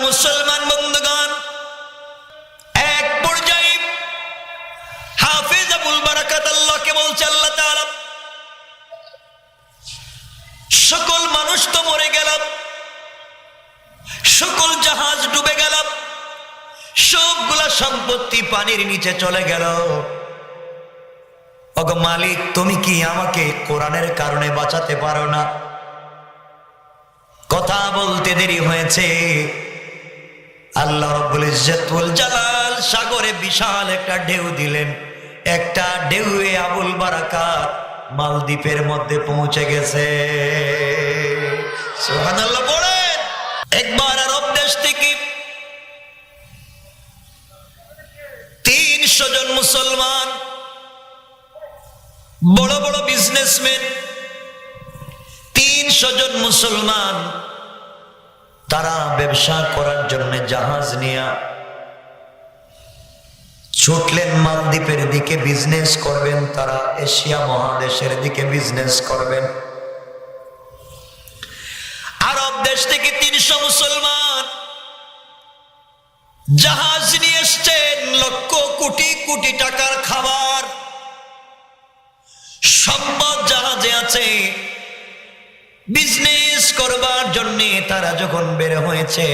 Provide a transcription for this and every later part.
মুসলমান বন্ধুগণ, এক পর্যায়ে হাফেজ আবুল বারাকাত আল্লাহকে বলছে, আল্লাহ তাআলা সকল মানুষ তো মরে গেল, সকল জাহাজ ডুবে গেল, সবগুলা সম্পত্তি পানির নিচে চলে গেল। ওগো মালিক, তুমি কি আমাকে কোরআনের কারণে বাঁচাতে পারো না? কথা বলতে দেরি হয়েছে, আল্লাহ রাব্বুল ইজ্জত ওয়াল জালাল সাগরে বিশাল একটা ঢেউ দিলেন। একটা ঢেউয়ে আবুল বারাকাত মালদ্বীপের মধ্যে পৌঁছে গেছে। সুবহানাল্লাহ বলেন। একবার আরব দেশ থেকে 300 জন মুসলমান, বড় বড় বিজনেসম্যান, 300 জন মুসলমান, তারা ব্যবসা করার জন্য জাহাজ নিয়ে ছুটলেন মালদ্বীপের দিকে। বিজনেস করবেন, তারা এশিয়া মহাদেশের দিকে বিজনেস করবেন। আরব দেশ থেকে 300 মুসলমান জাহাজ নিয়ে এসছেন, লক্ষ কোটি কোটি টাকার খাবার সম্পদ জাহাজে আছে। বিজনেস করবার জন্য তারা যখন বের হয়েছে,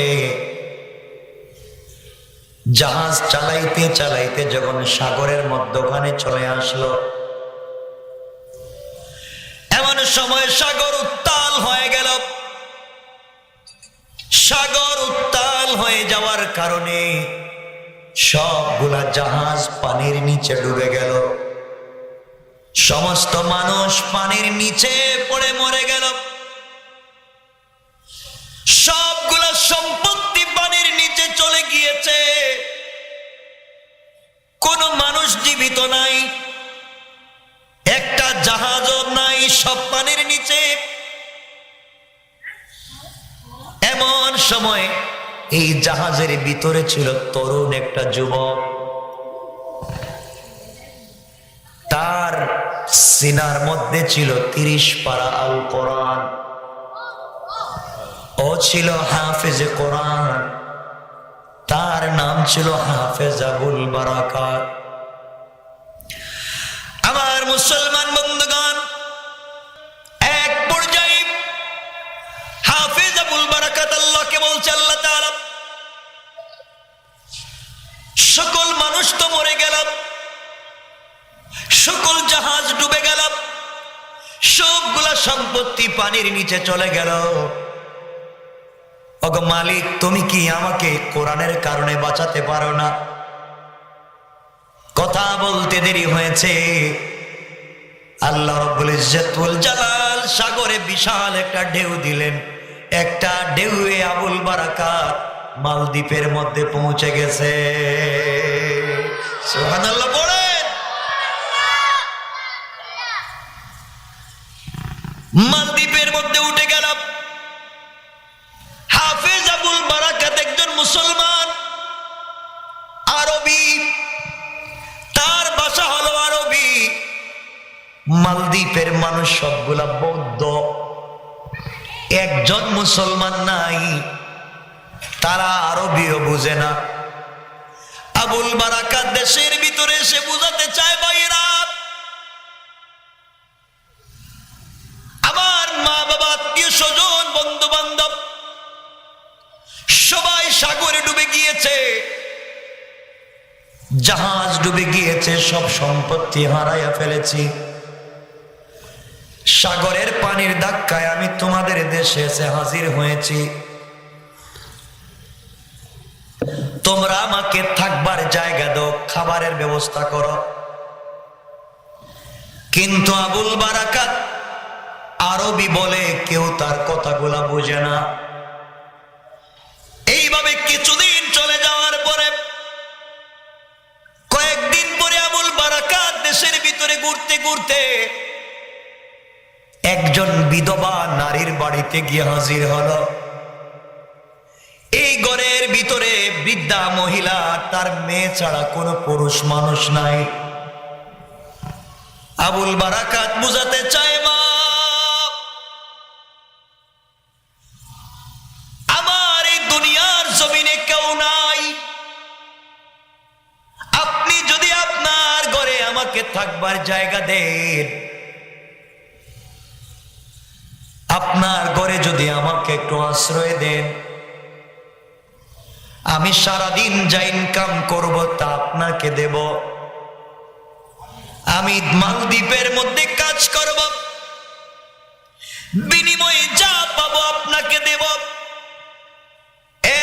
জাহাজ চালাইতে চালাইতে যখন সাগরের মধ্যখানে চলে আসলো, এমন সময় সাগর উত্তাল হয়ে গেল। সাগর উত্তাল হয়ে যাওয়ার কারণে সবগুলা জাহাজ পানির নিচে ডুবে গেল। সমস্ত মানুষ পানির নিচে পড়ে মরে গেল। সবগুলা সম্পত্তি পানির নিচে চলে গিয়েছে। কোন মানুষ জীবিত নাই, একটা জাহাজও নাই, সব পানির নিচে। এমন সময় এই জাহাজের ভিতরে ছিল তরুণ একটা যুবক। তার সিনার মধ্যে ছিল 30 পারা আল কোরআন। ও ছিল হাফেজে কোরআন। তার নাম ছিল হাফেজ আবুল বারাকাত। আমার মুসলমান বন্ধুগণ, এক পর্যায়ে হাফেজ আবুল বারাকাত আল্লাহকে বলছে, আল্লাহ তাআলা সকল মানুষ তো মরে গেল, সকল জাহাজ ডুবে গেল, সবগুলা সম্পত্তি পানির নিচে চলে গেল। ওগো মালিক, তুমি কি আমাকে কোরআনের কারণে বাঁচাতে পারো না? কথা বলতে দেরি হয়েছে, আল্লাহ রাব্বুল ইজ্জত ওয়াল জালাল সাগরে বিশাল একটা ঢেউ দিলেন। একটা ঢেউয়ে আবুল বারাকাত মালদ্বীপের মধ্যে পৌঁছে গেছে। সুবহানাল্লাহ বলেন। মালদ্বীপের মধ্যে উঠে গেল। হাফেজ আবুল বারাকাত একজন মুসলমান, আরবি, তার ভাষা হলো আরবি। মালদ্বীপের মানুষ সবগুলা বৌদ্ধ, একজন মুসলমান নাই, তারা আরবিও বুঝে না। আবুল বারাকাত দেশের ভিতরে এসে বুঝাতে চায়, ভাইরা আমার মা বাবা, আত্মীয় স্বজন, বন্ধু বান্ধব সবাই সাগরে ডুবে গিয়েছে, জাহাজ ডুবে গিয়েছে, সব সম্পত্তি হারাইয়া ফেলেছি। সাগরের পানির ধাক্কায় আমি তোমাদের দেশে এসে হাজির হয়েছি। তোমরা আমাকে থাকবার জায়গা দাও, খাবারের ব্যবস্থা করো। কিন্তু আবুল বারাকাত আরবি বলে, কেউ তার কথাগুলা বুঝে না। এইভাবে কিছুদিন চলে যাওয়ার পরে, কয়েকদিন পরে আবুল বারাকাত দেশের ভিতরে ঘুরতে ঘুরতে একজন বিধবা নারীর বাড়িতে গিয়ে হাজির হলো। এই ঘরের ভিতরে বৃদ্ধা মহিলা, তার মেয়ে ছাড়া কোনো পুরুষ মানুষ নাই। আবুল বারাকাত বুঝাতে চায়, মা আমার এই দুনিয়ার জমিনে কেউ নাই। আপনি যদি আপনার ঘরে আমাকে থাকবার জায়গা দেন, আপনার ঘরে যদি আমাকে একটু আশ্রয় দেন, আমি সারাদিন যা ইনকাম করব তা আপনাকে দেব। আমি মালদ্বীপের মধ্যে কাজ করব, বিনিময়ে যা পাবো আপনাকে দেব।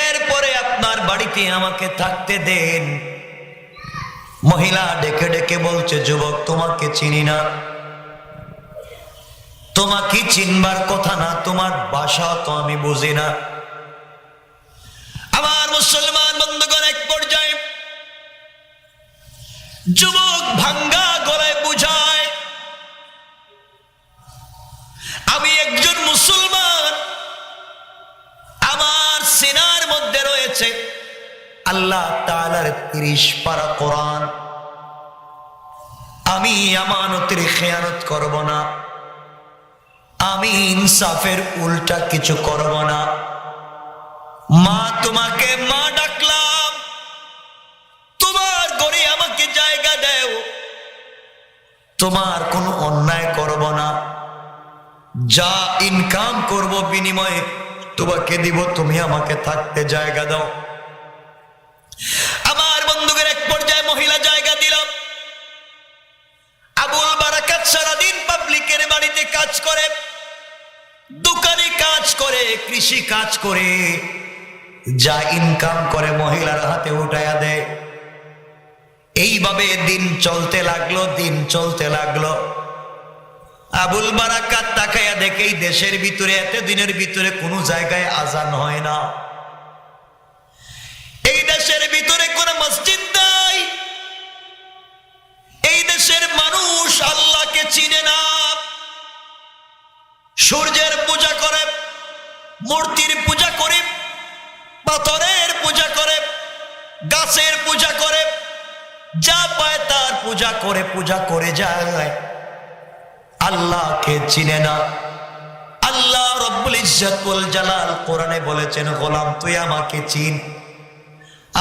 এরপরে আপনার বাড়িতে আমাকে থাকতে দেন। মহিলা ডেকে ডেকে বলছে, যুবক তোমাকে চিনি না, তোমাকে চিনবার কথা না, তোমার ভাষা তো আমি বুঝি না। আমার মুসলমান বন্ধুগণ, এক পর্যায়ে যুবক ভাঙ্গা গলায় বুঝায়, আমি একজন মুসলমান, আমার সিনার মধ্যে রয়েছে আল্লাহ তাআলার 30 পারা কোরআন। আমি আমানতের খেয়ানত করব না, আমি ইনসাফের উল্টা কিছু করব না। মা, তোমাকে মা ডাকলাম, তোমার ঘরে আমাকে জায়গা দাও, তোমার কোনো অন্যায় করব না, যা ইনকাম করব বিনিময়ে তোমাকে দিব, তুমি আমাকে থাকতে জায়গা দাও। আমার বন্ধুদের এক পর্যায়ে মহিলা জায়গা দিল। আবুল বারাকাত সারাদিন পাবলিকের বাড়িতে কাজ করে, দোকানে কাজ করে, কৃষি কাজ করে, যা ইনকাম করে মহিলার হাতে উঠায়া দেয়। এইভাবে দিন চলতে লাগলো, দিন চলতে লাগলো। আবুল বারাকাত তাকায়া দেখে এই দেশের ভিতরে এত দিনের ভিতরে কোনো জায়গায় আজান হয় না, এই দেশের ভিতরে কোনো মসজিদ নাই, এই দেশের মানুষ আল্লাহকে চিনে না। সূর্যের পূজা করে, মূর্তির পূজা করে, পাথরের পূজা করে, গাছের পূজা করে, যা পায় তার পূজা করে যায়, আল্লাহকে চিনে না। আল্লাহ রব্বুল ইজ্জত ওয়াল জালাল কোরআনে বলেছেন, গোলাম তুই আমাকে চিন,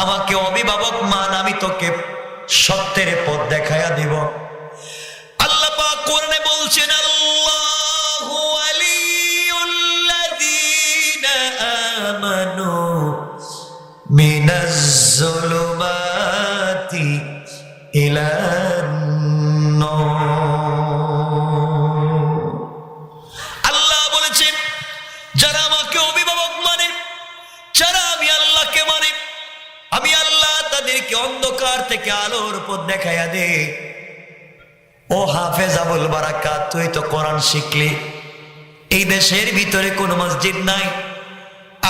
আমাকে অভিভাবক মান, আমি তোকে সত্যের পথ দেখায়া দিব। আল্লাহ পাক কোরআনে বলছেন, আল্লাহু ওয়ালিউল্লাযীনা আমানু মিনাজ যুলুমাতি ইলান নূর। আল্লাহ বলেছেন, যারা আমাকে অভিভাবক মানে, যারা আমি আল্লাহকে মানে, আমি আল্লাহ তাদেরকে অন্ধকার থেকে আলোর পথ দেখাইয়া দে। ও হাফেজ আবুল বারাকাত, তুই তো কোরআন শিখলি, এই দেশের ভিতরে কোনো মসজিদ নাই।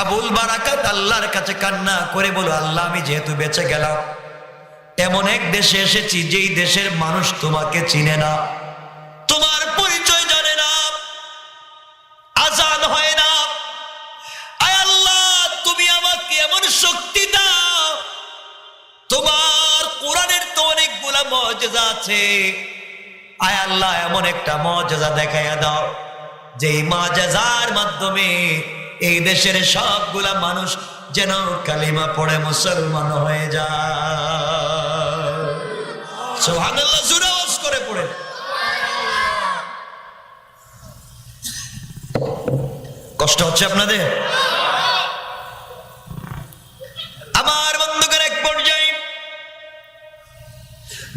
আবুল বারাকাত আল্লাহর কাছে কান্না করে বলো, আল্লাহ আমি যেহেতু বেঁচে গেলাম, এমন এক দেশে এসেছি যেই দেশের মানুষ তোমাকে চিনে না, তোমার পরিচয় জানে না, আজান হয় না। আয় আল্লাহ, তুমি আমাকে এমন শক্তি দাও, তোমার কোরআনের তো অনেকগুলা মুআজিজা আছে, আয় আল্লাহ এমন একটা মুআজিজা দেখাইয়া দাও, যেই মুআজিজার মাধ্যমে এই দেশের সবগুলা মানুষ যেন কালিমা পড়ে মুসলমান হয়ে যায়। সুবহানাল্লাহ, জোরে আওয়াজ করে পড়ে। কষ্ট হচ্ছে আপনাদের? আমার বন্ধুদের এক পর্যায়ে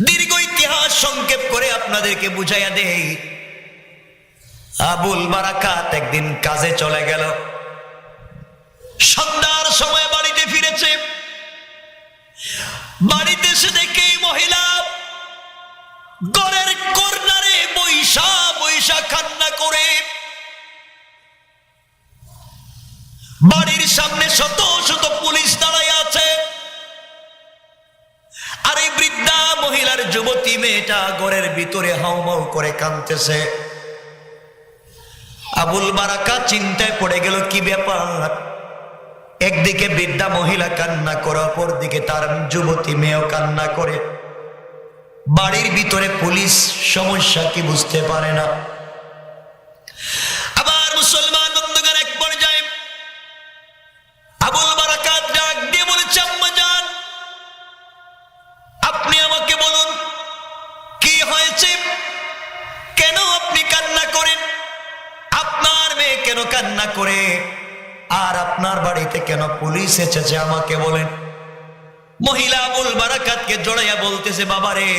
দীর্ঘ ইতিহাস সংক্ষেপ করে আপনাদেরকে বুঝাইয়া দেই। আবুল বারাকাত একদিন কাজে চলে গেল, সন্ধ্যার সময় বাড়িতে ফিরেছে। বাড়িতে এসে দেখে মহিলা ঘরের কর্নারে বৈশা বৈশা কান্না করে, বাড়ির সামনে শত শত পুলিশ দাঁড়ায় আছে, আর এই বৃদ্ধা মহিলার যুবতী মেয়েটা ঘরের ভিতরে হাউমাউ করে কাঁদতেছে। আবুল বারাকাত চিন্তায় পড়ে গেল, কি ব্যাপার? একদিকে বৃদ্ধা মহিলা কান্না করে, অপর দিকে তার যুবতী মেয়েও কান্না করে, বাড়ির ভিতরে পুলিশ, সমস্যা কি বুঝতে পারে না। আবার মুসলমান বন্ধুগণ এক পর্যায়ে আবুল বারাকাত ডাক পুলিশ এসেছে, আমাকে বলেন। মহিলা আবুল বারাকাতকে জড়াইয়া বলতেছে, বাবারে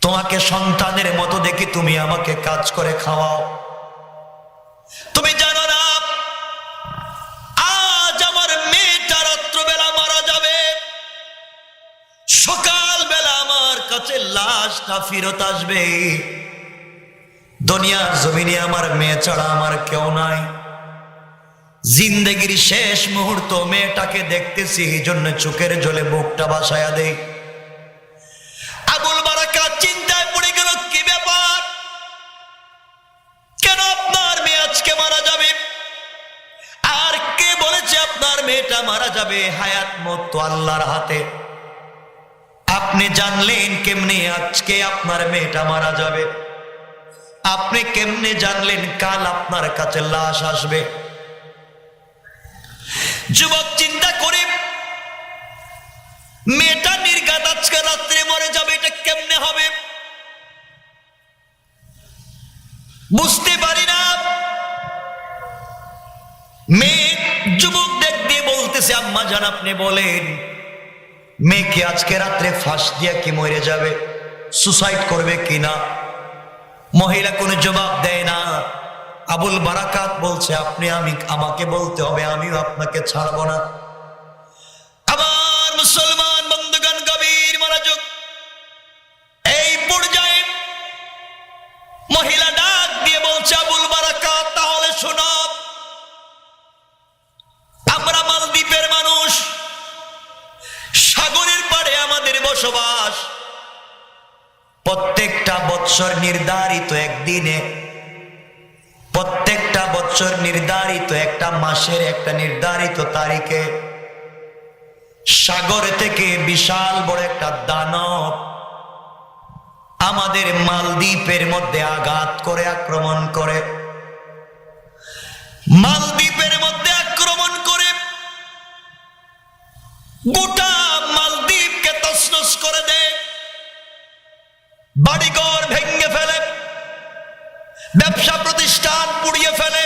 তোমাকে সন্তানের মতো দেখি, তুমি আমাকে কাজ করে খাওয়াও। তুমি জানো না আজ আমার মেয়েটা রাত্রবেলা মারা যাবে, সকালবেলা আমার কাছে লাশটা ফেরত আসবে। দুনিয়ার জমিনে আমার মেয়ে ছাড়া আমার কেউ নাই। জিন্দেগির শেষ মুহূর্ত মেয়েটাকে দেখতেছি, এই জন্য চোখের জলে বুকটা ভাসায়া দেই। আবুল বারাকাত চিন্তায় পড়ে গেল, কি ব্যাপার, কেন আপনার মেয়ে আজকে মারা যাবে? আর কে বলেছে আপনার মেয়েটা মারা যাবে? হায়াত মত তো আল্লাহর হাতে। আপনি জানলেন কেমনে আজকে আপনার মেয়েটা মারা যাবে? আপনি কেমনে জানলেন কাল আপনার কাছে লাশ আসবে? যুবক চিন্তা করে, মেয়েটা নির্ঘাত আজকে রাত্রে মরে যাবে, এটা কেমনে হবে? বুঝতে পারি না। মেয়ে যুবক দেখ দিয়ে বলতেছে, আম্মা জান আপনি বলেন মেয়েকে আজকে রাত্রে ফাঁস দিয়া কি মরে যাবে, সুসাইড করবে কিনা? মহিলা কোনো জবাব দেয় না। আবুল বারাকাত বলছে, আপনি আমাকে বলতে হবে, আমিও আপনাকে ছাড়বো না। আমার মুসলমান বন্ধুগণ গভীর মনোযোগ। এই পর্যায়ে মহিলা ডাক দিয়ে বলছে, আবুল বারাকাত তাহলে শোনো, আমরা মালদ্বীপের মানুষ, সাগরের পাড়ে আমাদের বসবাস। প্রত্যেকটা বৎসর নির্ধারিত একদিনে, প্রত্যেকটা বছর নির্ধারিত একটা মাসের একটা নির্ধারিত তারিখে সাগর থেকে বিশাল বড় একটা দানব আমাদের মালদ্বীপের মধ্যে আঘাত করে, আক্রমণ করে। মালদ্বীপের মধ্যে আক্রমণ করে গোটা মালদ্বীপকে তছনছ করে দেয়, বাড়িঘর ভেঙে ফেলে, ব্যবসা প্রতিষ্ঠান পুড়িয়ে ফেলে।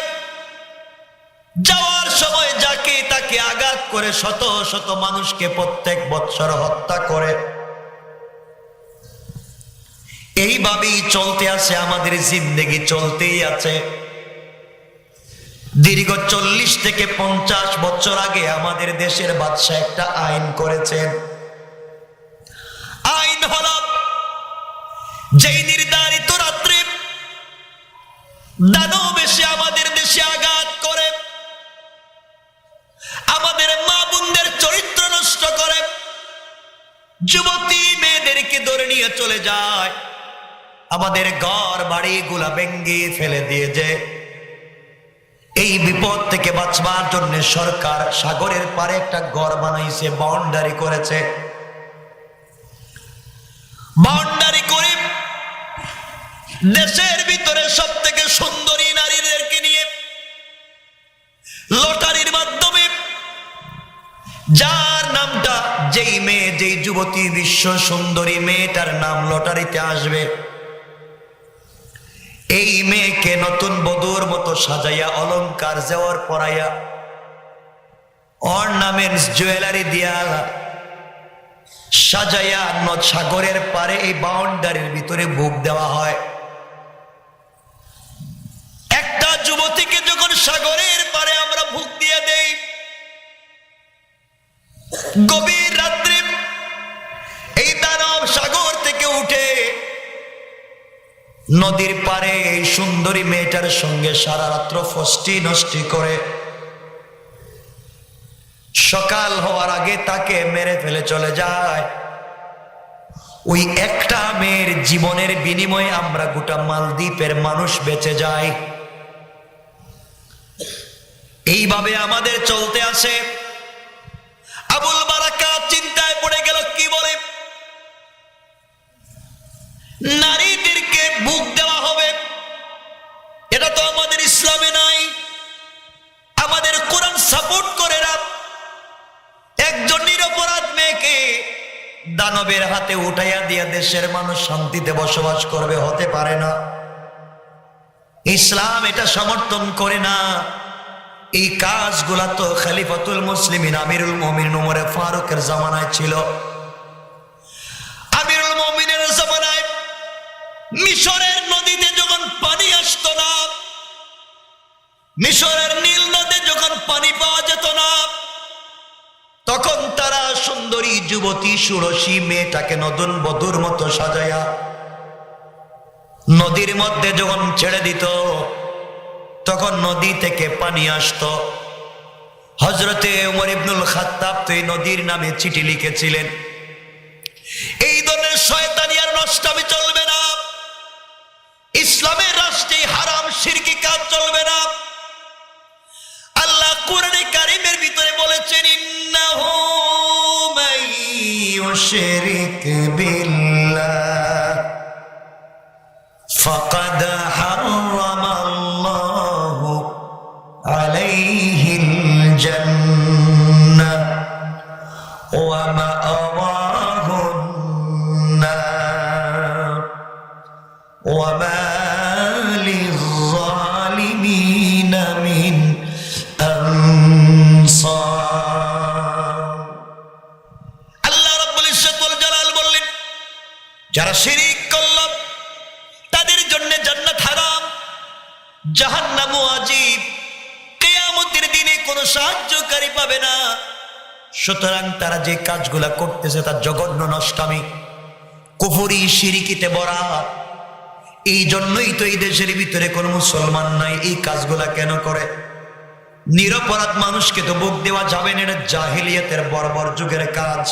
যাওয়ার সময় যাকে তাকে আঘাত করে শত শত মানুষকে প্রত্যেক বৎসর হত্যা করে। এইভাবেই চলতে আছে আমাদের জিন্দেগি, চলতেই আছে। দীর্ঘ 40 থেকে 50 বছর আগে আমাদের দেশের বাদশা একটা আইন করেছেন। আইন হলো, যেই নির্ধারিত রাত্রে দানব এসে আমাদের দেশে আঘাত করে, আমাদের মা বোনদের চরিত্র নষ্ট করে, যুবতী মেয়েদেরকে ধরে নিয়ে চলে যায়, আমাদের ঘর বাড়ি গুলা ভেঙ্গে ফেলে দিয়েছে। এই বিপদ থেকে বাঁচবার জন্য সরকার সাগরের পারে একটা ঘর বানাইছে, বাউন্ডারি করেছে। বাউন্ডারি করে দেশের ভিতরে সব থেকে সুন্দরী নারীদেরকে নিয়ে লটারির মাধ্যমে, যার নামটা, যেই মেয়ে, যেই যুবতী বিশ্ব সুন্দরী মেয়েটার নাম লটারিতে আসবে, এই মেয়েকে নতুন বধূর মতো সাজাইয়া, অলংকার জেওয়ার পরাইয়া, অর্নামেন্টস জুয়েলারি দিয়া সাজাইয়া সাগরের পারে এই বাউন্ডারির ভিতরে ভোগ দেওয়া হয়। একটা যুবতীকে যখন সাগরের পারে আমরা ভোগ দিয়ে দেই, গভীর রাত্রে এই দানব সাগর থেকে উঠে নদীর পারে এই সুন্দরী মেয়েটার সঙ্গে সারা রাত্র ফষ্টি নষ্টি করে সকাল হওয়ার আগে তাকে মেরে ফেলে চলে যায়। ওই একটা মেয়ের জীবনের বিনিময়ে আমরা গোটা মালদ্বীপের মানুষ বেঁচে যাই। এইভাবে আমাদের চলতে আসে। আবুল বারাকাত চিন্তায় পড়ে গেল, কি বলে নারীদেরকে ভোগ দেওয়া হবে, এটা তো আমাদের ইসলামে নাই। আমাদের কোরআন সাপোর্ট করে না। একজন নিরপরাধ মেয়েকে দানবের হাতে উঠাইয়া দিয়া দেশের মানুষ শান্তিতে বসবাস করবে, হতে পারে না। ইসলাম এটা সমর্থন করে না। এই কাজগুলা তো খলিফাতুল মুসলিমিন আমিরুল মুমিনিন ওমর ফারুকের জামানায় ছিল। আমিরুল মুমিনের জামানায় মিশরের নদীতে যখন পানি আসতো না, মিশরের নীল নদে যখন পানি পাওয়া যেত না, তখন তারা সুন্দরী যুবতী সুরসী মেয়েটাকে নতুন বধূর মতো সাজায়া নদীর মধ্যে যখন ছেড়ে দিত, তখন নদী থেকে পানি আসতো। হযরতে ওমর ইবনুল খাত্তাব তো এই নদীর নামে চিঠি লিখেছিলেন, এই ধরনের শয়তানি আর নষ্টামি চলবে না, ইসলামের রাষ্ট্রে হারাম শিরকি কাজ চলবে না। আল্লাহ কোরআনে কারীমের ভিতরে বলেছেন, ইন্নাহু মাইয়ুশরিক বিল্লাহ ফাকাদ হারামাল্লাহু আলাইহিল জান্নাহ ওয়া মাআওয়াহুন নার ওয়া মা লিয-যালিমিনা মিন আনসার। আল্লাহ রাব্বুল ইজ্জত ওয়াল জালাল বললেন, যারা শিরক করল তাদের জন্য জান্নাত হারাম, জাহান্নাম ওয়াজিব, কিয়ামতের দিনে কোনো সাহায্যকারী পাবে না। সুতরাং তারা যে কাজগুলা করতেছে তা জঘন্য নষ্টামি, কুফরি শিরকিতে ভরা। এই জন্যই তো এই দেশের ভিতরে কোনো মুসলমান নাই। এই কাজগুলা কেন করে? নিরপরাধ মানুষকে তো বুক দেওয়া যাবে না, এটা জাহিলিয়াতের বর্বর যুগের কাজ।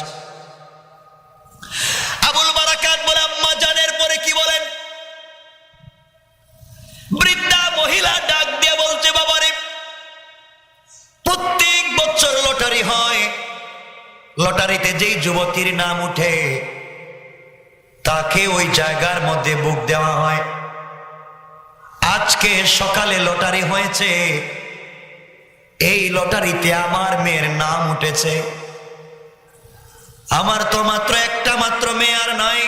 আবুল বারাকাত বলে, আম্মা জানের পরে কি বলেন? বৃদ্ধা মহিলা ডাক দিয়ে বলছে, বাবারে, প্রত্যেক বছর লটারি হয়, লটারিতে যেই যুবতীর নাম উঠে তাকে ওই জায়গার মধ্যে বুক দেওয়া হয়। আজকে সকালে লটারি হয়েছে, এই লটারিতে আমার মেয়ের নাম উঠেছে। আমার তো মাত্র একটা মাত্র মেয়ে আর নাই।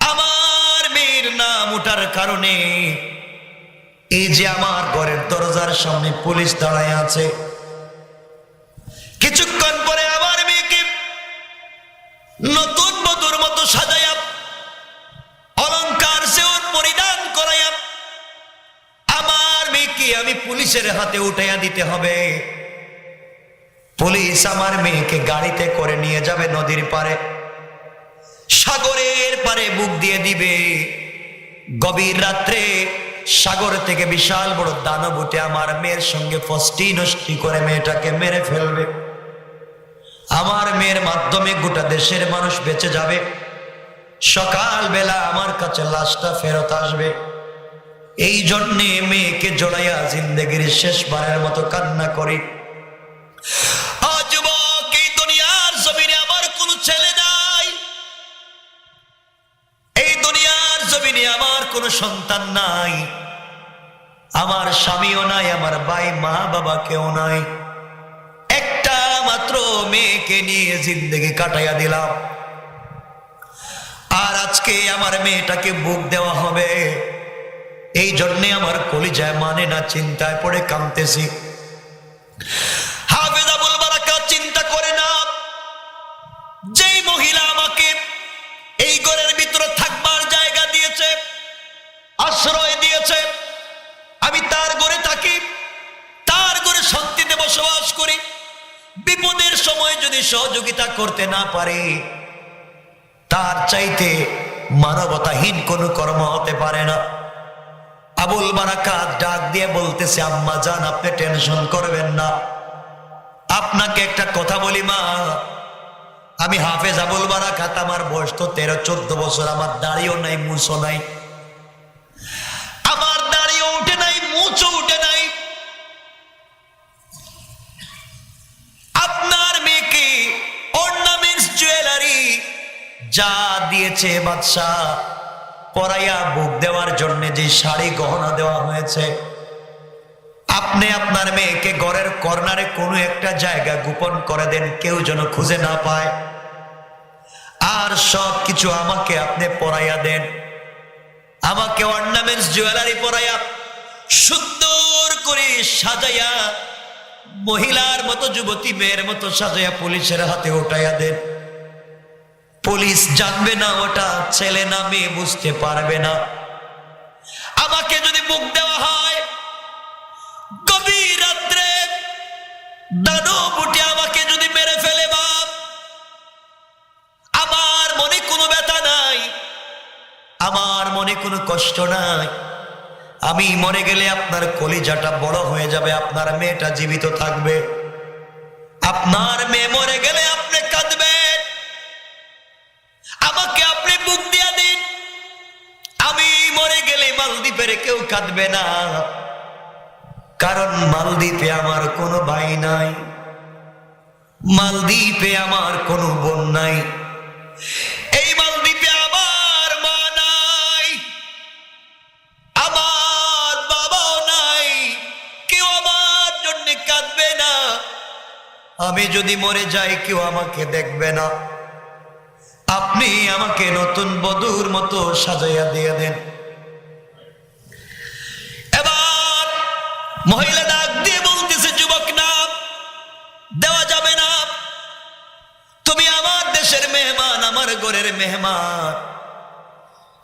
আমার মেয়ের নাম উঠার কারণে এই যে আমার ঘরের দরজার সামনে পুলিশ দাঁড়ায় আছে, কিছুক্ষণ পরে আমার মেয়েকে নতুন বধূর মতো সাজাইয়া অলংকার সেওর পরিধান করাইয়া আমার মেয়েকে আমি পুলিশের হাতে উঠাইয়া দিতে হবে। পুলিশ আমার মেয়েকে গাড়িতে করে নিয়ে যাবে নদীর পারে, সাগরের পারে বুক দিয়ে দিবে। গভীর রাত্রে সাগর থেকে বিশাল বড় দানব উঠে আমার মেয়ের সঙ্গে ফষ্টি নষ্টি করে মেয়েটাকে মেরে ফেলবে। আমার মেয়ের মাধ্যমে গোটা দেশের মানুষ বেঁচে যাবে। সকাল বেলা আমার কাছে লাশটা ফেরত আসবে। এই জন্যে মেয়েকে জড়াইয়া জিন্দেগির শেষবারের মতো কান্না করি। যুবক, এই দুনিয়ার জমিনে আমার কোনো ছেলে নাই, এই দুনিয়ার জমিনে আমার কোনো সন্তান নাই, আমার স্বামীও নাই, আমার ভাই মা বাবা কেউ নাই। একটা মাত্র মেয়েকে নিয়ে জিন্দেগি কাটাইয়া দিলাম, আর আজকে আমার মেয়েটাকে বুক দেওয়া হবে। এই জন্যে আমার কলিজায় মানে না, চিন্তায় পড়ে কাঁদতেছি। হাফেজ আবুল বারাকাত চিন্তা করে না, যেই মহিলা আমাকে এই ঘরের ভিতরে থাকবার জায়গা দিয়েছে, আশ্রয় দিয়েছে, আমি তার ঘরে থাকি, তার ঘরে শান্তিতে বসবাস করি। বিপদের সময় যদি সহযোগিতা করতে না পারে, তার চাইতে মানবতাহীন কোনো কর্ম হতে পারে না। আবুল বারাকাত ডাক দিয়ে বলতেছে, আম্মা জান, আপনি টেনশন করবেন না। আপনাকে একটা কথা বলি মা, আমি হাফেজ আবুল বারাকাত, আমার বয়স তো 13-14 বছর, আমার দাড়িও নাই, মুছও নাই, আমার দাড়িও উঠে নাই, মুছও উঠে নাই। আপনার মেয়েকে অর্নামেন্টস জুয়েলারি যা দিয়েছে বাদশাহ, পরাইয়া বুক দেওয়ার জন্য যে শাড়ি গহনা দেওয়া হয়েছে, আপনি আপনার মেয়েকে ঘরের কর্নারে কোনো একটা জায়গা গোপন করে দেন, কেউ যেন খুঁজে না পায়। আর সব কিছু আমাকে আপনি পরাইয়া দেন, আমাকে অর্নামেন্টস জুয়েলারি পরাইয়া সুন্দর করে সাজাইয়া মহিলার মতো, যুবতী মেয়ের মতো সাজাইয়া পুলিশের হাতে উঠাইয়া দেন। পুলিশ জানবে না ওটা ছেলে না মেয়ে, বুঝতে পারবে না। আমাকে যদি মুখ দেওয়া হয়, গভীর রাত্রে দানব উঠে আমাকে যদি মেরে ফেলে, বাপ আমার মনে কোনো ব্যথা নাই, আমার মনে কোনো কষ্ট নাই। আমি মরে গেলে আপনার কলিজাটা বড় হয়ে যাবে, আপনার মেয়েটা জীবিত থাকবে। আপনার মেয়ে মরে গেলে আপনি কাঁদবেন, আমাকে আপনি বুক দিয়া দিন। আমি মরে গেলে মালদ্বীপের কেউ কাঁদবে না, কারণ মালদ্বীপে আমার কোনো ভাই নাই, মালদ্বীপে আমার কোনো বোন নাই, এই মালদ্বীপে আমার মা নাই, আমার বাবাও নাই, কেউ আমার জন্য কাঁদবে না। আমি যদি মরে যাই কেউ আমাকে দেখবে না। আপনি আমাকে নতুন বধূর মতো সাজাইয়া দিয়ে দেন। এবার মহিলা ডাক দিয়ে বলতেছে, যুবক না, দেওয়া যাবে না। তুমি আমার দেশের মেহমান, আমার ঘরের মেহমান,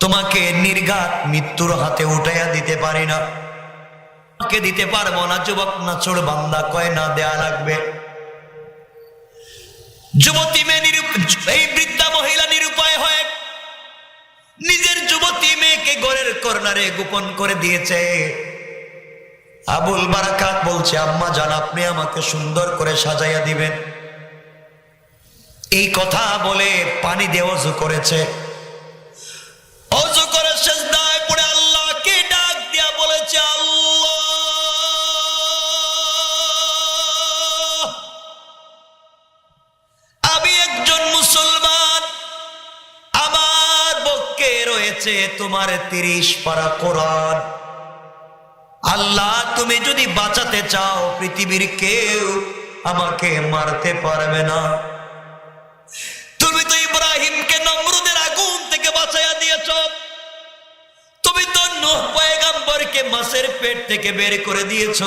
তোমাকে নির্ঘাত মৃত্যুর হাতে উঠাইয়া দিতে পারি না, তোমাকে দিতে পারবো না। যুবক নাছোড় বান্দা কয়, না দেয়া লাগবে। যুবতী মেয়ে এই বৃদ্ধা মহিলা নিরুপায় হয়ে নিজের যুবতী মেয়েকে ঘরের কর্নারে গোপন করে দিয়েছে। আবুল বারাকাত বলছে, আম্মা জান, আপনি আমাকে সুন্দর করে সাজাইয়া দিবেন। এই কথা বলে পানি দিয়ে ওযু করেছে। ওযু করে সিজদায় পড়ে আল্লাহকে ডাক দিয়া বলেছে, আল্লাহ, আমি একজন মুসলমান, আমার বুকে রয়েছে তোমার 30 পারা কোরআন। আল্লাহ, তুমি যদি বাঁচাতে চাও, পৃথিবীর কেউ আমাকে মারতে পারবে না। তুমি তো ইব্রাহিমকে নমরুদের আগুন থেকে বাঁচাইয়া দিয়েছ, তুমি তো নূহ পয়গম্বরকে মাছের পেট থেকে বের করে দিয়েছ,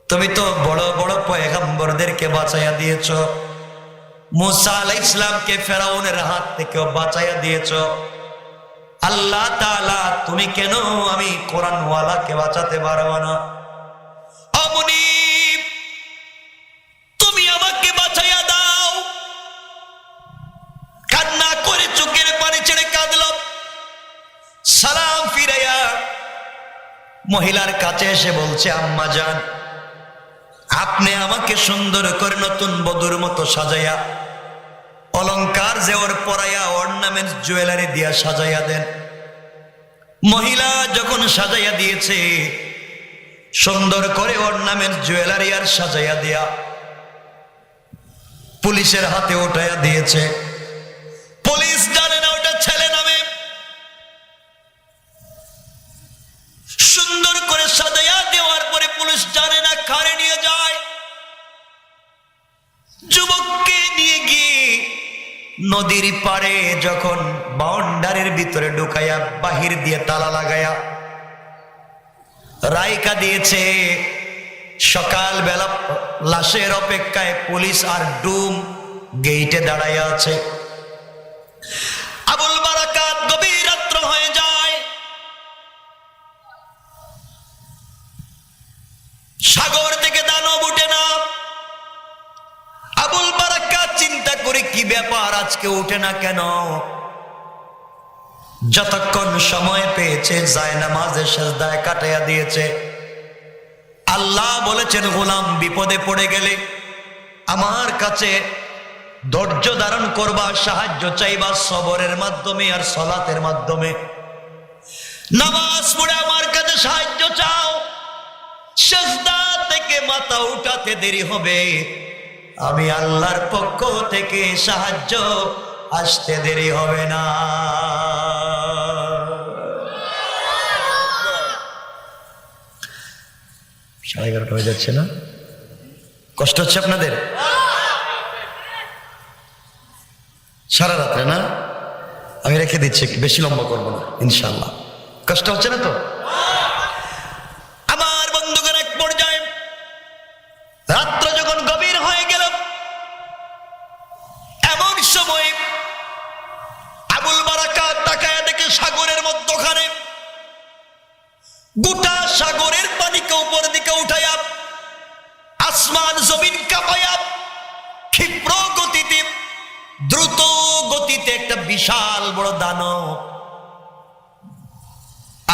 তুমি তো বড় বড় পয়গম্বরদেরকে বাঁচাইয়া দিয়েছ, মুসা আলাইহিস সালামকে ফেরাউনের হাত থেকে বাঁচাইয়া দিয়েছ। আল্লাহ তাআলা, তুমি কেন আমি কোরআনওয়ালাকে বাঁচাতে পারবো না? অমনি তুমি আমাকে বাঁচাইয়া দাও। কান্না করে চোখের পানি ছেড়ে কাঁদল। সালাম ফিরাইয়া মহিলার কাছে এসে বলছে, আম্মা জান, আপনি আমাকে সুন্দর করে নতুন বধূর মতো সাজাইয়া, অলংকার জেওর পরাইয়া, অর্নামেন্টস জুয়েলারি দিয়া সাজাইয়া দেন। মহিলা যখন সাজাইয়া দিয়েছে, সুন্দর করে অর্নামেন্টস জুয়েলারি আর সাজাইয়া দিয়া পুলিশের হাতে উঠাইয়া দিয়েছে। পুলিশ জানে না ওটা ছেলে নামে। সুন্দর করে সাজাইয়া দেওয়ার পরে পুলিশ জানে না কারে নিয়ে যায়। যুবককে নিয়ে গিয়ে নদীর পাড়ে যখন বাউন্ডারির ভিতরে ঢুকাইয়া, বাহির দিয়ে তালা লাগাইয়া রাইকা দিয়েছে, সকাল বেলা লাশের অপেক্ষায় পুলিশ আর ডুম গেইটে দাঁড়াইয়া আছে। আবুল বারাকাত গভীর রাত্র হয়ে যায়, সাগর থেকে দানব উঠে না। আবুল বারাকাত চিন্তা করে, কি ব্যাপার, আজকে উঠে না কেন? যতক্ষণ সময় পেয়েছে জায়নামাজে সিজদায় কাটাইয়া দিয়েছে। আল্লাহ বলেছেন, গোলাম বিপদে পড়ে গেলে আমার কাছে ধৈর্য ধারণ করবা, সাহায্য চাইবা সবরের মাধ্যমে আর সালাতের মাধ্যমে। নামাজ পড়ে আমার কাছে সাহায্য চাও, সিজদা থেকে মাথা উঠাতে দেরি হবে, আমি আল্লাহর পক্ষ থেকে সাহায্য আসতে দেরি হবে না। সাড়ে 11টা হয়ে যাচ্ছে না? কষ্ট হচ্ছে আপনাদের? সারা রাত্রে না? আমি রেখে দিচ্ছি, বেশি লম্বা করবো না ইনশাল্লাহ। কষ্ট হচ্ছে না তো? আসমান জমিন কাঁপায়া ক্ষিপ্র গতিতে দ্রুত গতিতে একটা বিশাল বড় দানব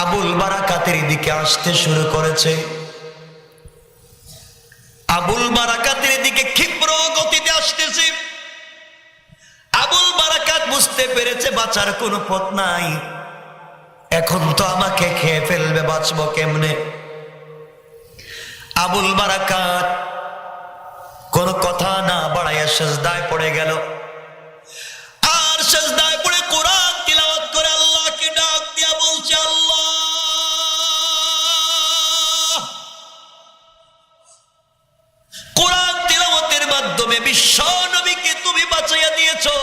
আবুল বারাকাতের দিকে আসতে শুরু করেছে। আবুল বারাকাতের দিকে ক্ষিপ্র গতিতে আসতেছে। আবুল বারাকাত বুঝতে পেরেছে বাঁচার কোনো পথ নাই, এখন তো আমাকে খেয়ে ফেলবে, বাঁচবো কেমনে? আবুল বারাকাত কোন কথা না বাড়াইয়া সিজদায় পড়ে গেল। আর সিজদায় পড়ে কোরআন তিলাওয়াত করে আল্লাহকে ডাক দিয়া বলছে, আল্লাহ কোরআন তিলাওয়াতের মাধ্যমে বিশ্ব নবীকে তুমি বাঁচাইয়া দিয়েছো,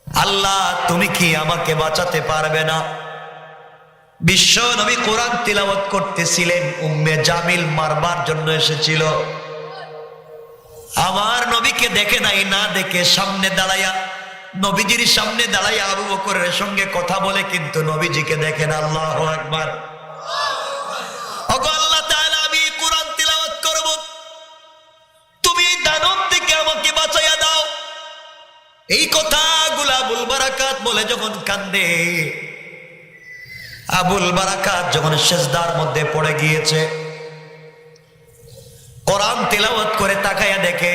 আল্লাহ তুমি কি আমাকে বাঁচাতে পারবে না? বিশ্ব নবী কোরআন তিলাওয়াত করতেছিলেন, উম্মে জামিল মারবার জন্য এসেছিল। আমার নবীকে দেখে নাই, না দেখে সামনে দাঁড়াইয়া, নবীজির সামনে দাঁড়াইয়া আবু বকরের সঙ্গে কথা বলে, কিন্তু নবীজিকে দেখেন। আল্লাহু আকবার। ওগো আল্লাহ তাআলা, আমি কোরআন তিলাওয়াত করব, তুমি দানব থেকে আমাকে বাঁচাইয়া দাও। এই কথাগুলো আবুল বারাকাত বলে যখন কান্দে, আবুল বারাকাত যখন সিজদার মধ্যে পড়ে গিয়েছে, কোরআন তিলাওয়াত করে তাকায়া দেখে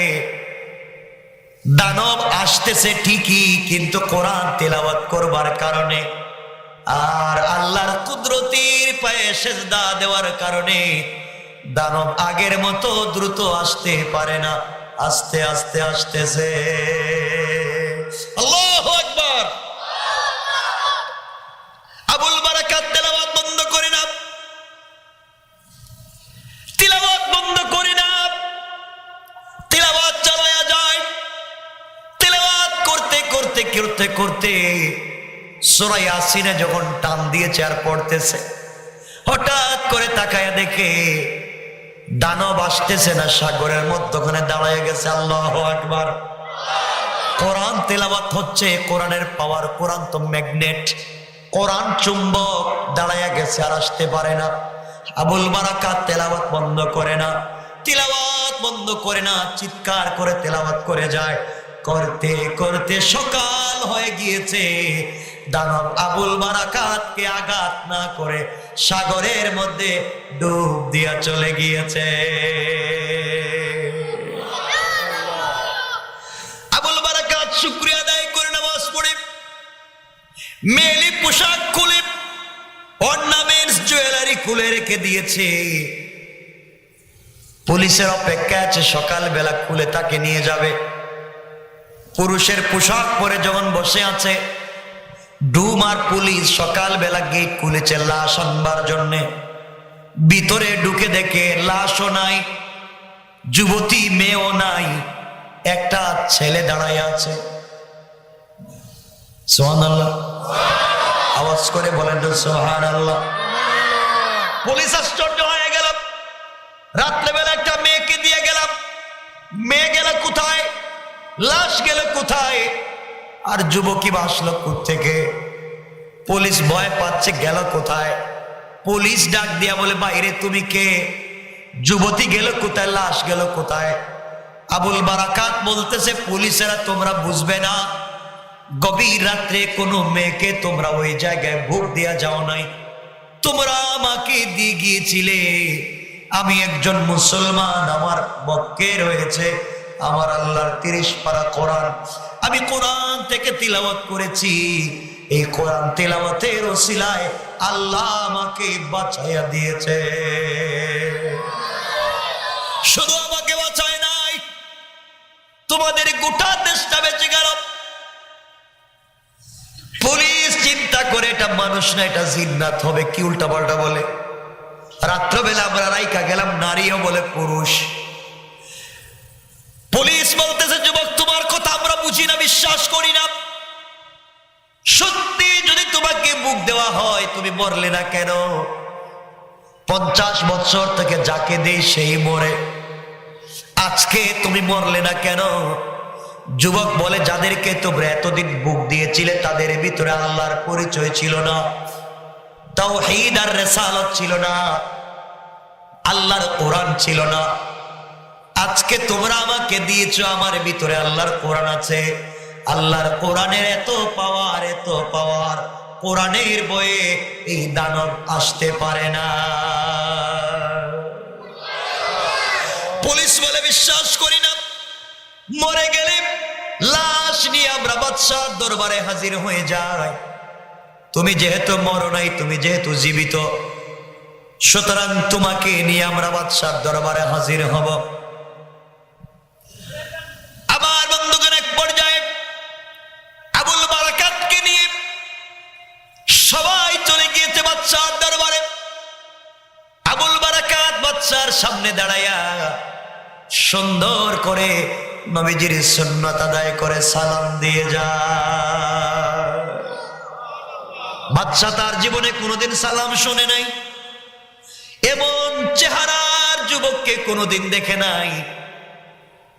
দানব আসতেছে ঠিকই, কিন্তু কোরআন তিলাওয়াত করবার কারণে আর আল্লাহর কুদরতির পায়ে সিজদা দেওয়ার কারণে দানব আগের মতো দ্রুত আসতে পারে না, আস্তে আস্তে আসতেছে। আল্লাহু আকবার। আবুল বারাকাত তিলাওয়াত বন্ধ করে না, তিলাওয়াত বন্ধ করে না, তিলাওয়াত চালায়া যায়। তিলাওয়াত করতে করতে করতে করতে সূরা ইয়াসিনে যখন টান দিয়েছে আর পড়তেছে, হঠাৎ করে তাকায়া দেখে দানব আসতেছে না, সাগরের মধ্যখানে দাঁড়ায় গেছে। আল্লাহু আকবার। কোরআন তেলাওয়াত হচ্ছে, কোরআনের পাওয়ার, কোরআন তো ম্যাগনেট, কোরআন চুম্বক, দাঁড়ায়া গেছে আর আসতে পারে না। আবুল বারাকাত তেলাওয়াত বন্ধ করে না, তিলাওয়াত বন্ধ করে না, চিৎকার করে তেলাওয়াত করে যায়। করতে করতে সকাল হয়ে গিয়েছে। দানব আবুল বারাকাতকে আঘাত না করে সাগরের মধ্যে ডুব দিয়া চলে গিয়েছে। আবুল বারাকাত শুকরিয়া আদায় করে নামাজ পড়ে মেলি পোশাক খুলে, অর্নামেন্টস জুয়েলারি খুলে রেখে দিয়েছে। পুলিশের অপেক্ষা আছে, সকালবেলা খুলে তাকে নিয়ে যাবে। পুরুষের পোশাক পরে যখন বসে আছে, ডুম আর পুলিশ সকালবেলা গেট খুলেছে লাশ আনবার জন্যে। ভিতরে ঢুকে দেখে লাশও নাই, যুবতী মেয়েও নাই, একটা ছেলে দাঁড়ায় আছে। সুবহানাল্লাহ, আওয়াজ করে বলেন তো সুবহানাল্লাহ। পুলিশ আশ্চর্য হয়ে গেল, রাত্রেবেলা একটা মেয়েকে দিয়ে গেলাম, মেয়ে গেল কোথায়, লাশ গেল কোথায়, আর যুবকী ভাসলো কোত্থেকে? পুলিশ ভয় পাচ্ছে, গেল কোথায়? পুলিশ ডাক দিয়া বলে, বাইরে তুমি কে? যুবতী গেল কোথায়, লাশ গেল কোথায়? আবুল বারাকাত বলতেছে, পুলিশেরা তোমরা বুঝবে না, গভীর রাত্রে কোনো মেয়েকে তোমরা ওই জায়গায় ভোগ দিয়া যাও নাই, তোমরা আমাকে দিয়ে গিয়েছিলে। আমি একজন মুসলমান, আমার পক্ষে রয়েছে আমার আল্লাহর 30 পারা কোরআন, আমি কোরআন থেকে তিলাওয়াত করেছি। এই কোরআন তিলাওয়াতের ওসিলায় আল্লাহ আমাকে বাঁচাইয়া দিয়েছে। শুধু আমাকে বাঁচায় নাই, তোমাদের গোটা দেশটা বেঁচে গেল। পুলিশ চিন্তা করে এটা মানুষ না, এটা জিন্নাত হবে, কি উল্টা পাল্টা বলে। রাত্রবেলা আমরা রাইকা গেলাম, নারীও বলে পুরুষ। পুলিশ বলতেছে, যুবক তোমার কথা আমরা বুঝি না, বিশ্বাস করি না। সত্যি যদি তোমাকে মুখ দেওয়া হয়, তুমি মরলে না কেন? 50 বছর থেকে যাকে দেই সেই মরে, আজকে তুমি মরলে না কেন? যুবক বলে, যাদেরকে তোমরা এতদিন বুক দিয়েছিলে তাদের ভিতরে আল্লাহর পরিচয় ছিল না, তাওহীদ আর রিসালাত ছিল না। আল্লাহর কোরআন ছিল না। আজকে তোমরা আমাকে দিয়েছো, আমার ভিতরে আল্লাহর কোরআন আছে। আল্লাহর কোরআনের এত পাওয়ার, কোরআনের বয়ে এই দানব আসতে পারে না। পুলিশ বলে বিশ্বাস করি না, মরে গেলে লাশ নিয়ে আমরা বাদশার দরবারে হাজির হয়ে যাই। তুমি যেহেতু মরো নাই, তুমি যেহেতু জীবিত, সুতরাং তোমাকে নিয়ে আমরা বাদশার দরবারে হাজির হব। আমার বন্ধুগণ, এক পর্যায়ে আবুল বারাকাতকে নিয়ে সবাই চলে গিয়েছে বাদশার দরবারে। আবুল বারাকাত বাদশার সামনে দাঁড়াইয়া সুন্দর করে নবীজির সুন্নাত আদায় করে সালাম দিয়ে যায়। বাদশা তার জীবনে কোনোদিন সালাম শোনে নাই, এমন চেহারার যুবককে কোনোদিন দেখে নাই।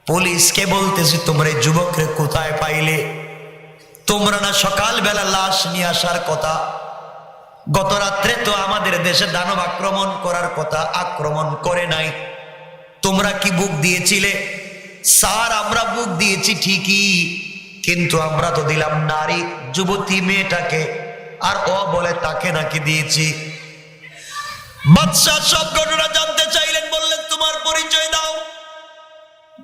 পুলিশকে বলতেছে, তোমরা এই যুবককে কোথায় পাইলে? তোমরা না সকালবেলা লাশ নিয়ে আসার কথা? গত রাত্রে তো আমাদের দেশে দানব আক্রমণ করার কথা, আক্রমণ করে নাই। তোমরা কি বুক দিয়েছিলে? স্যার, আমরা বুক দিয়েছি ঠিকই, কিন্তু আমরা তো দিলাম নারী যুবতী মেয়েটাকে, আর ও বলে তাকে নাকি দিয়েছি। বাদশাহ সব ঘটনা জানতে চাইলেন, বললেন তোমার পরিচয় দাও।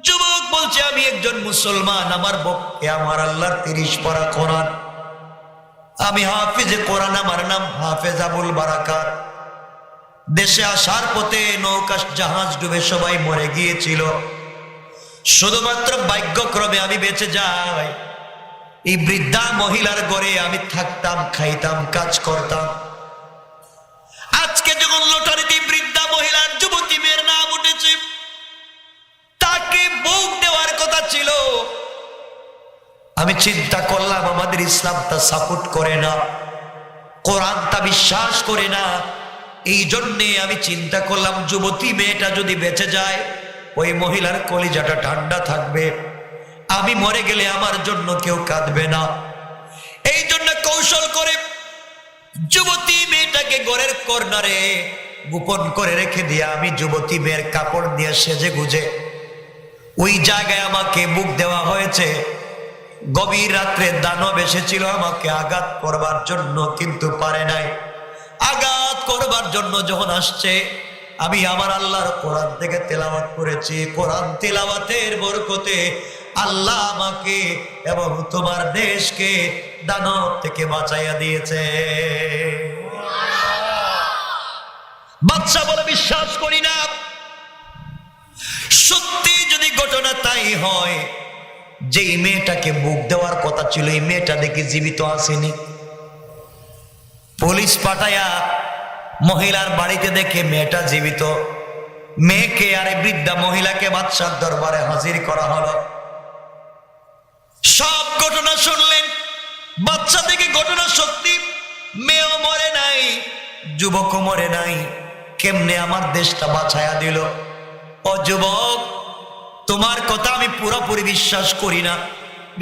যুবক বলছে, আমি একজন মুসলমান, আমার বক্কে আমার আল্লাহর 30 পারা কোরআন, আমি হাফিজে কোরআন, আমার নাম হাফেজ আবুল বারাকাত। দেশে আসার পথে নৌকা জাহাজ ডুবে সবাই মরে গিয়েছিল, শুধুমাত্র ভাগ্যক্রমে আমি বেঁচে যাই। এই বৃদ্ধা মহিলার ঘরে আমি থাকতাম, খাইতাম, কাজ করতাম। আজকে যখন লটারিতে বৃদ্ধা মহিলার যুবতী মেয়ের নাম উঠেছে, তাকে বুক দেওয়ার কথা ছিল। আমি চিন্তা করলাম, আমাদের ইসলাম তা সাপোর্ট করে না, কোরআন তা বিশ্বাস করে না। এই জন্যে আমি চিন্তা করলাম, যুবতী মেয়েটা যদি বেঁচে যায়, ওই মহিলার কলিজাটা ঠান্ডা থাকবে, আমি মরে গেলে আমার জন্য কেউ কাঁদবে না। এই জন্য কৌশল করে যুবতী মেয়েটাকে ঘরের কর্নারে গোপন করে রেখে দিয়ে আমি যুবতী মেয়ের কাপড় দিয়ে সেজে গুজে ওই জায়গায় আমাকে বুক দেওয়া হয়েছে। গভীর রাত্রে দানব এসেছিল আমাকে আঘাত করবার জন্য, কিন্তু পারে নাই। আঘাত করবার জন্য যখন আসছে, আমি আমার আল্লাহর কোরআন থেকে তেলাওয়াত করেছি। কোরআন তেলাওয়াতের বরকতে আল্লাহ আমাকে এবং তোমার দেশকে দানব থেকে বাঁচাইয়া দিয়েছে। বাদশা বলে বিশ্বাস করি না। সত্যি যদি ঘটনা তাই হয়, যে মেয়েটাকে বুক দেওয়ার কথা ছিল, এই মেয়েটা দেখি জীবিত আসেনি। পুলিশ পাঠায়া মহিলার বাড়িতে দেখে মেয়েটা জীবিত। মেয়েকে আর বৃদ্ধা মহিলাকে বাদশার দরবারে হাজির করা হলো। সব ঘটনা শুনলেন বাদশা থেকে। ঘটনা সত্যি, মেয়েও মরে নাই, যুবকও মরে নাই। কেমনে আমার দেশটা বাঁচায়া দিল? ও যুবক, তোমার কথা আমি পুরোপুরি বিশ্বাস করি না।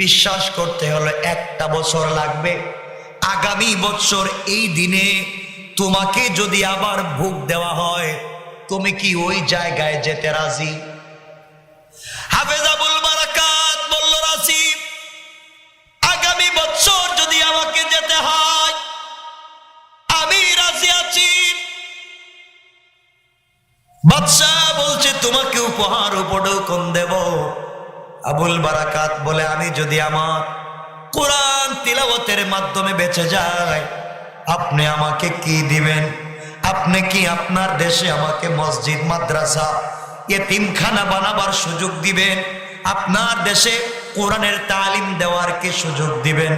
বিশ্বাস করতে হলে 1টা বছর লাগবে। আগামী বছর এই দিনে তোমাকে যদি আবার ভোগ দেওয়া হয়, তুমি কি ওই জায়গায় যেতে রাজি? হাফেজ আবুল বারাকাত বলল, রাজি। আগামী বছর যদি আমাকে যেতে হয়, আমি রাজি আছি। বাদশা বলছে, তোমাকে উপহার উপঢৌকন দেব। আবুল বারাকাত বলে, আমি যদি আমার কোরআন তিলাওয়াতের মাধ্যমে বেঁচে যাই, আপনি আমাকে কি দিবেন? আপনি কি আপনার দেশে আমাকে মসজিদ, মাদ্রাসা, ইতিমখানা বানাবার সুযোগ দিবেন? আপনার দেশে কোরআনের তালিম দেওয়ার কি সুযোগ দিবেন?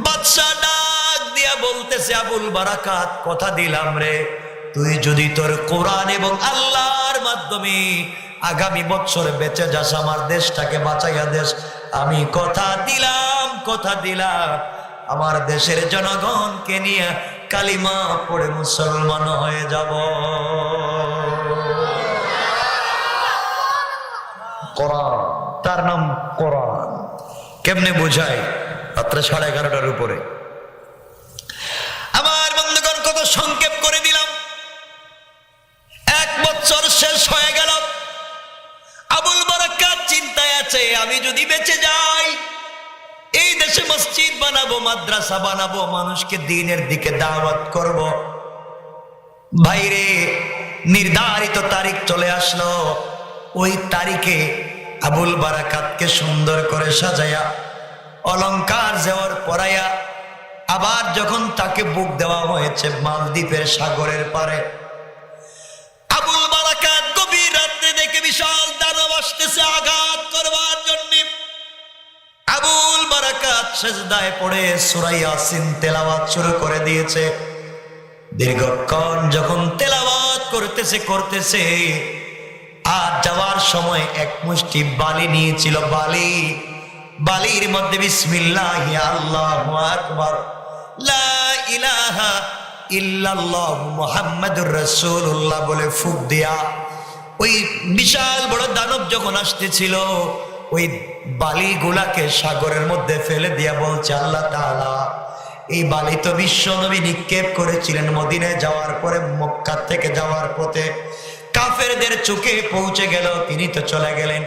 বাদশা ডাক দিয়া বলতেছে, আবুল বারাকাত, কথা দিলাম রে, তুই যদি তোর কোরআন এবং আল্লাহর মাধ্যমে আগামী বছর বেঁচে যাস, আমার দেশটাকে বাঁচাইয়া দেশ, আমি কথা দিলাম আমার দেশের জনগণকে নিয়ে কালিমা পড়ে মুসলমান হয়ে যাব। কোরআন, তার নাম কোরআন। কেমনে বোঝায়? রাত্রে 11:30টার উপরে। আমার বন্ধুগণ, কত সংক্ষেপ করে দিলাম। 1 বছর যাচ্ছে, আমি যদি বেঁচে যাই এই দেশে মসজিদ বানাবো, মাদ্রাসা বানাবো, মানুষকে দ্বীনের দিকে দাওয়াত করব। ভাইরে, নির্ধারিত তারিখ চলে আসলো। ওই তারিখে আবুল বারাকাতকে সুন্দর করে সাজায়া, অলংকার জেওয়ার পরাইয়া, আবার যখন তাকে বুক দেওয়া হয়েছে মালদ্বীপের সাগরের পারে, আবুল বারাকাত গভীর রাত্রে দেখে বিশাল দানব আসতেছে আঘাত করবার জন্য। আবুল বারাকাত সিজদায় পড়ে সূরা ইয়াসিন তেলাওয়াত শুরু করে দিয়েছে। দীর্ঘক্ষণ যখন তেলাওয়াত করতেছে আর যাওয়ার সময় এক মুষ্টি বালি নিয়েছিল। বালির মধ্যে বিসমিল্লাহি আল্লাহু আকবার লা ইলাহা ইল্লাল্লাহ মুহাম্মাদুর রাসূলুল্লাহ বলে ফুঁক দিয়া, ওই বিশাল বড় দানব যখন আসতেছিল ওই বালিগুলাকে সাগরের মধ্যে ফেলে দিয়া বলছে, আল্লাহ তাআলা, এই বালি তো বিশ্ব নবী নিক্ষেপ করেছিলেন মদিনায় যাওয়ার পরে, মক্কা থেকে যাওয়ার পথে কাফেরদের চোখে পৌঁছে গেল, তিনি তো চলে গেলেন।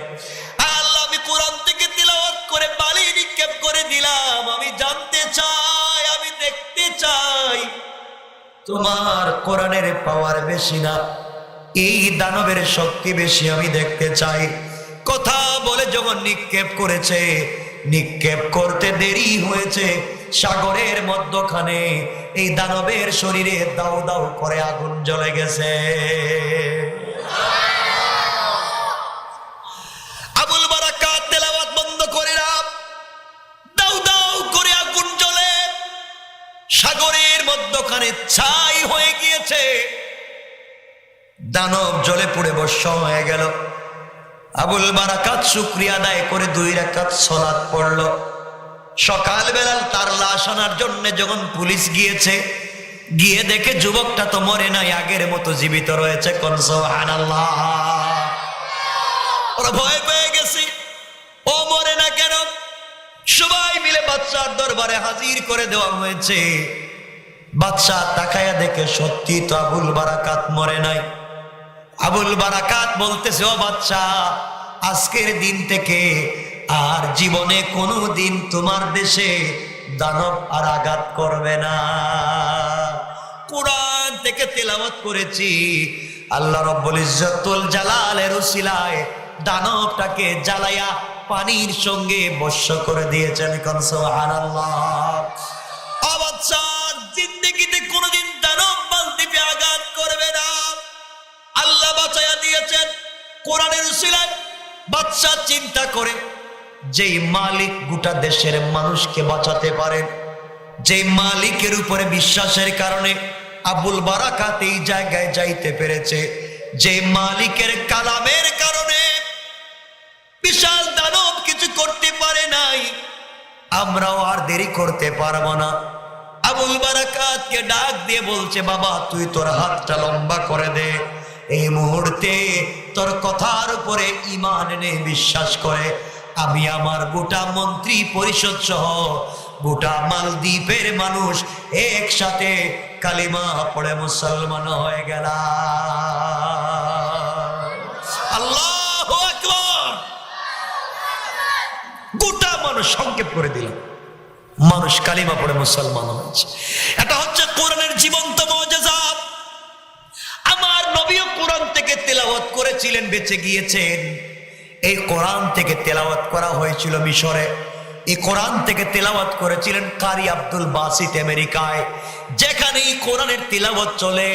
আল্লাহ, আমি কোরআন থেকে তিলাওয়াত করে বালি নিক্ষেপ করে দিলাম, আমি জানতে চাই, আমি দেখতে চাই তোমার কোরআনের পাওয়ার বেশি না এই দানবের শক্তি বেশি, আমি দেখতে চাই। কথা বলে যখন নিক্ষেপ করেছে, নিক্ষেপ করতে দেরি হয়েছে, সাগরের মধ্যখানে এই দানবের শরীরে দাউ দাউ করে আগুন জ্বলে গেছে। আবুল বারাকাত তেলাওয়াত বন্ধ করে না, দাউ দাউ করে আগুন জ্বলে সাগরের মধ্যখানে ছাই হয়ে গিয়েছে। দানব জ্বলে পুড়ে ভস্ম হয়ে গেল। আবুল বারাকাত শুকরিয়া আদায় করে 2 রাকাত সালাত পড়ল। সকালবেলা তার লাশ আনার জন্য যখন পুলিশ গিয়েছে, গিয়ে দেখে যুবকটা তো মরে নাই, আগের মতো জীবিত রয়েছে। কোন সুবহানাল্লাহ। ওরা ভয় পেয়ে গেছে, ও মরে না কেন? সবাই মিলে বাদশার দরবারে হাজির করে দেওয়া হয়েছে। বাদশা তাকায়া দেখে সত্যি তো আবুল বারাকাত মরে নাই। আবুল বারাকাত বলতেছে, ও বাদশা, আজকের দিন থেকে আর জীবনে কোনো দিন তোমার দেশে দানব আর আঘাত করবে না। কোরআন থেকে তেলাওয়াত করেছি, আল্লাহ রাব্বুল ইজ্জতুল জালালের উসিলায় দানবটাকে জ্বালায়া পানির সঙ্গে ভস্ম করে দিয়েছেন। কোন সুবহানাল্লাহ। ও বাদশা, জিন্দেগিতে কোনোদিন দানব মালদ্বীপে আঘাত করবে না, আল্লাহ বাঁচায়া দিয়েছেন কোরআনের উসিলায়। বাদশা চিন্তা করে, যেই মালিক গোটা দেশের মানুষকে বাঁচাতে পারেন, যেই মালিকের উপরে বিশ্বাসের কারণে আবুল বারাকাত এই জায়গায় যাইতে পেরেছে, যে মালিকের কালামের কারণে বিশাল দানব কিছু করতে পারে নাই, আমরাও আর দেরি করতে পারবো না। আবুল বারাকাতকে ডাক দিয়ে বলছে, বাবা, তুই তোর হাতটা লম্বা করে দে, এই মুহূর্তে তোর কথার উপরে ঈমান এনে বিশ্বাস করে আমি আমার গোটা মন্ত্রী পরিষদ সহ গোটা মালদ্বীপের মানুষ একসাথে কালিমা পড়ে মুসলমান হয়ে গেল। আল্লাহু আকবার। গোটা মানুষ, সংক্ষেপ করে দিলাম, মানুষ কালিমা পড়ে মুসলমান হয়েছে। এটা হচ্ছে কোরআনের জীবন্ত মুজিজা। আমার নবীও কোরআন থেকে তেলাওয়াত করেছিলেন, বেঁচে গিয়েছেন। এই কোরআন থেকে তেলাওয়াত করা হয়েছিল মিশরে, এই কোরআন থেকে তেলাওয়াত করেছিলেন কারি আব্দুল বাসিত আমেরিকায়। যেখানে এই কোরআনের তেলাওয়াত চলে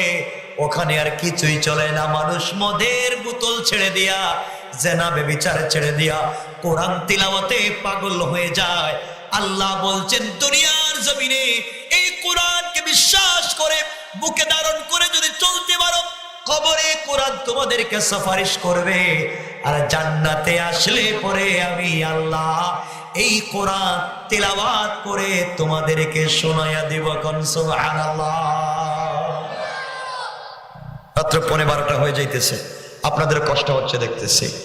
ওখানে আর কিছুই চলে না। মানুষ মদের বোতল ছেড়ে দিয়া, জেনা বেবিচার ছেড়ে দিয়া কোরআন তেলাওয়াতে পাগল হয়ে যায়। আল্লাহ বলছেন, দুনিয়ার জমিনে এই কোরআনকে বিশ্বাস করে বুকে ধারণ করে যদি চলতে পারো, কবরে কোরআন তোমাদেরকে সুপারিশ করবে, আর জান্নাতে আসলে পরে আমি আল্লাহ এই কোরআন তেলাওয়াত করে তোমাদেরকে শোনায়া দিব। কোন সুবহানাল্লাহ। রাত্র 12:15 হয়ে যাইতেছে, আপনাদের কষ্ট হচ্ছে দেখতেছি।